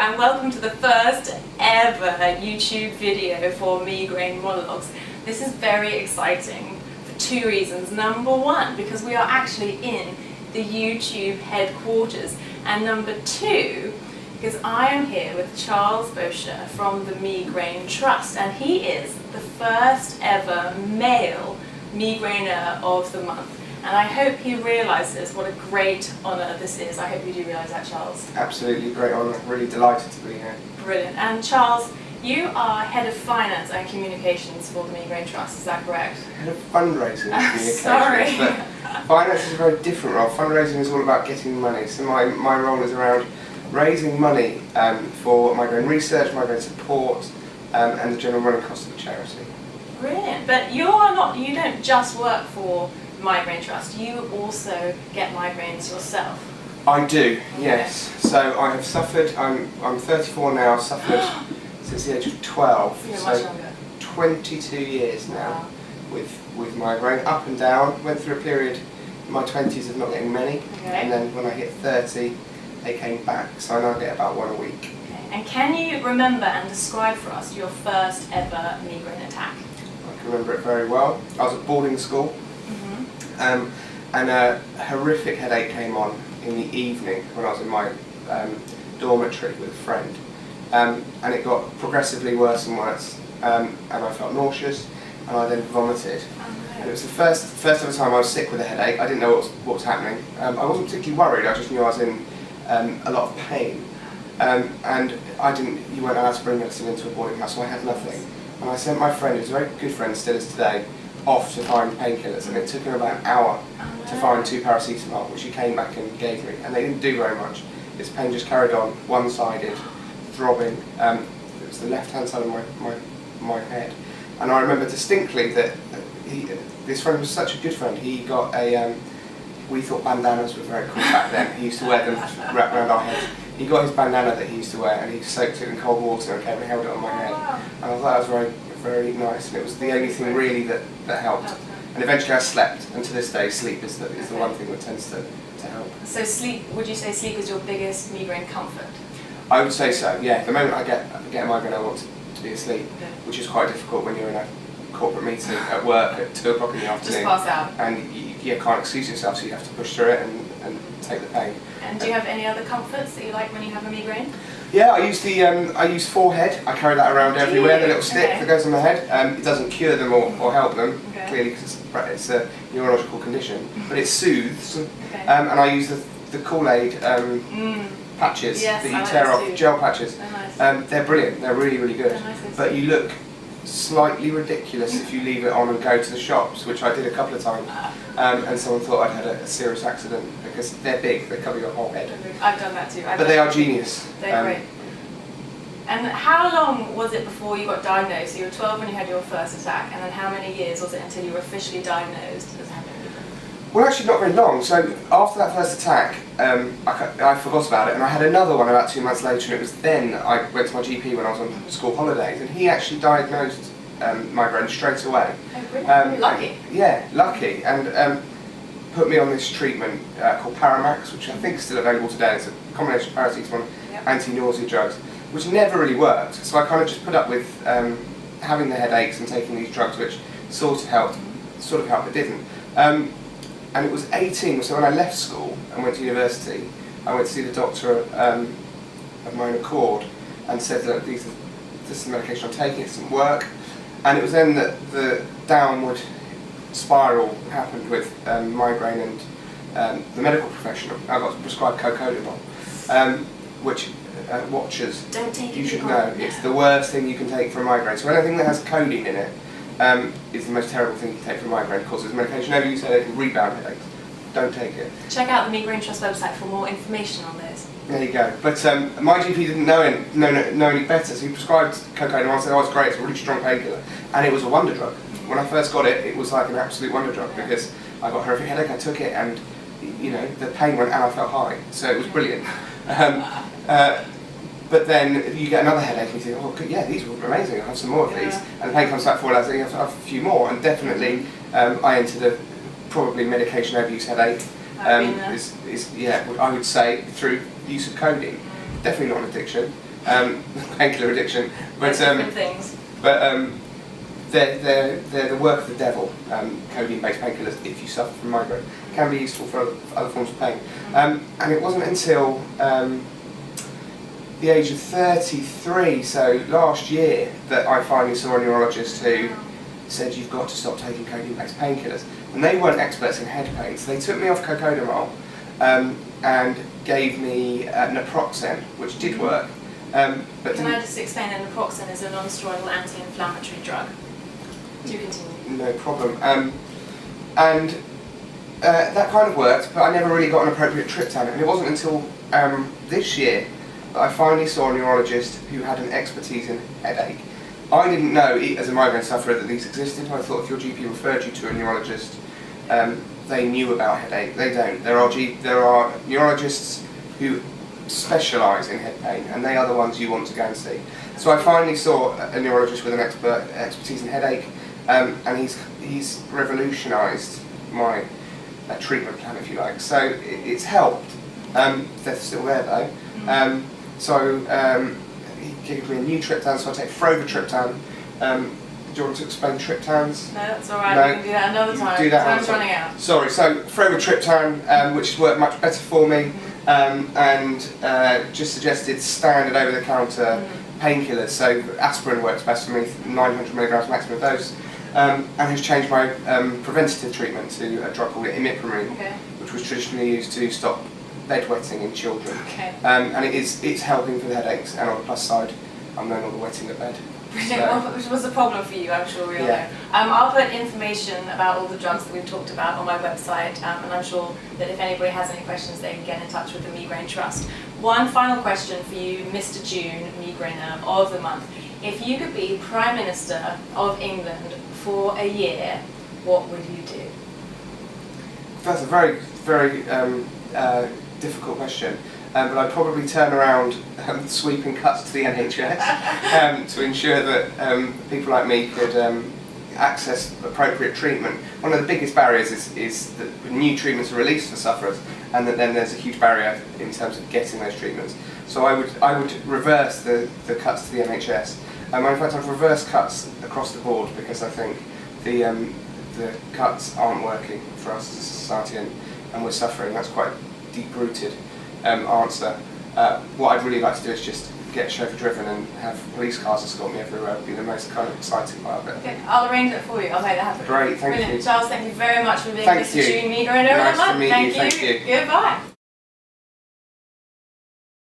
and welcome to the first ever YouTube video for Migraine Monologues. This is very exciting for two reasons. Number one, because we are actually in the YouTube headquarters, and number two, because I am here with Charles Bosher from the Migraine Trust, and he is the first ever male Migraineur of the Month. And I hope he realises what a great honour this is. I hope you do realise that, Charles. Absolutely, great honour. Really delighted to be here. Brilliant. And Charles, you are Head of Finance and Communications for the Migraine Trust, is that correct? Head of Fundraising and Communications. Sorry. But finance is a very different role. Fundraising is all about getting money. So my role is around raising money for migraine research, migraine support, and the general running costs of the charity. Brilliant. But you don't just work for Migraine Trust, you also get migraines yourself. I do, yes. So I have suffered, I'm 34 now, I've suffered since the age of 12. You're so much younger. 22 years now. Wow. with migraine, up and down. Went through a period in my 20s of not getting many, and then when I hit 30, they came back, so I now get about one a week. Okay. And can you remember and describe for us your first ever migraine attack? I can remember it very well. I was at boarding school. And a horrific headache came on in the evening when I was in my dormitory with a friend, and it got progressively worse and worse, and I felt nauseous, and I then vomited. And it was the first ever time I was sick with a headache. I didn't know what was happening. I wasn't particularly worried, I just knew I was in a lot of pain, and you weren't allowed to bring medicine into a boarding house, so I had nothing. And I sent my friend, who's a very good friend, still is today, off to find painkillers, and it took him about an hour to find 2 paracetamol, which he came back and gave me, and they didn't do very much. His pain just carried on, one-sided, throbbing. It was the left-hand side of my head, and I remember distinctly that this friend was such a good friend. He got a, we thought bandanas were very cool back then. He used to wear them wrapped around our heads. He got his bandana that he used to wear, and he soaked it in cold water and came and held it on my head. And I thought that was very, very nice, and it was the only thing really that helped. And eventually I slept, and to this day sleep is the one thing that tends to help. So sleep, would you say sleep is your biggest migraine comfort? I would say so, yeah. The moment I get a migraine, I want to be asleep, which is quite difficult when you're in a corporate meeting at work at 2 o'clock in the afternoon. Just pass out. And you can't excuse yourself, so you have to push through it and take the pain. And do you have any other comforts that you like when you have a migraine? Yeah, I use forehead. I carry that around everywhere, the little stick that goes on the head. It doesn't cure them or help them, clearly, because it's a neurological condition, but it soothes. And I use the Kool-Aid patches that you tear off, gel patches. They're brilliant, they're really, really good. But you look slightly ridiculous if you leave it on and go to the shops, which I did a couple of times, and someone thought I'd had a serious accident, because they're big, they cover your whole head. I've done that too. But they are genius. They're great. And how long was it before you got diagnosed? So you were 12 when you had your first attack, and then how many years was it until you were officially diagnosed as having migraine? Well, actually not very long. So after that first attack, I forgot about it, and I had another one about 2 months later, and it was then I went to my GP when I was on school holidays, and he actually diagnosed migraine straight away. Oh, really? Lucky. Yeah, lucky, and put me on this treatment called Paramax, which I think is still available today. It's a combination of paracetamol and anti-nausea drugs, which never really worked. So I kind of just put up with having the headaches and taking these drugs, which sort of helped, but didn't. And it was 18, so when I left school and went to university, I went to see the doctor of my own accord and said that this is the medication I'm taking, it doesn't work. And it was then that the downward spiral happened with migraine and the medical profession. I got prescribed cocodamol, which watchers, don't take you should know, it's the worst thing you can take for a migraine. So anything that has codeine in it is the most terrible thing you can take for a migraine. It causes medication over use headache and rebound headaches. Don't take it. Check out the Migraine Trust website for more information on this. There you go. But my GP didn't know any better, so he prescribed cocodamol and said, oh, it's great, it's a really strong painkiller. And it was a wonder drug. When I first got it, it was like an absolute wonder drug, because I got a horrific headache, I took it, and the pain went and I felt high. So it was brilliant. But then you get another headache and you think, oh good, yeah, these were amazing, I'll have some more of these. And the pain comes back 4 hours later, you have to have a few more. And definitely I entered a probably medication overuse headache. I would say through the use of codeine. Definitely not an addiction. painkiller addiction. But different things. But they're the work of the devil. Codeine-based painkillers, if you suffer from migraine, can be useful for other forms of pain. And it wasn't until the age of 33, so last year, that I finally saw a neurologist who said you've got to stop taking codeine-based painkillers. And they weren't experts in head pain, so they took me off cocodamol and gave me naproxen, which did work. But Can I just explain that naproxen is a non-steroidal anti-inflammatory drug? Do continue. No problem. And that kind of worked, but I never really got an appropriate triptan. And it wasn't until this year that I finally saw a neurologist who had an expertise in headache. I didn't know, as a migraine sufferer, that these existed. I thought if your GP referred you to a neurologist, they knew about headache. They don't. There are neurologists who specialise in head pain, and they are the ones you want to go and see. So I finally saw a neurologist with an expertise in headache, and he's revolutionised my treatment plan, if you like. So it's helped. They're still there though. He gave me a new triptan, so I take frovatriptan. Do you want to explain triptans? No, that's alright, No. we can do that another time. Do that Time's another running out. Sorry, so frovatriptan, which has worked much better for me, and just suggested standard over-the-counter painkillers. So aspirin works best for me, 900 milligrams maximum dose, and has changed my preventative treatment to a drug called imipramine, which was traditionally used to stop bedwetting in children. And it's helping for the headaches, and on the plus side, I'm no longer wetting the bed. Which was a problem for you, I'm sure we all know. I'll put information about all the drugs that we've talked about on my website, and I'm sure that if anybody has any questions, they can get in touch with the Migraine Trust. One final question for you, Mr. June, Migraineur of the Month. If you could be Prime Minister of England for a year, what would you do? That's a very, very difficult question. But I'd probably turn around sweeping cuts to the NHS to ensure that people like me could access appropriate treatment. One of the biggest barriers is that new treatments are released for sufferers, and that then there's a huge barrier in terms of getting those treatments. So I would reverse the cuts to the NHS. In fact, I'd reverse cuts across the board, because I think the cuts aren't working for us as a society, and we're suffering. That's quite deep-rooted answer. What I'd really like to do is just get chauffeur driven and have police cars escort me everywhere. Would be the most kind of exciting part of it. Okay, I'll arrange it for you. I'll make that happen. Great, thank you. Charles, thank you very much for being Mr. June Migraineur of the Month. Nice to meet you. Thank you. Goodbye.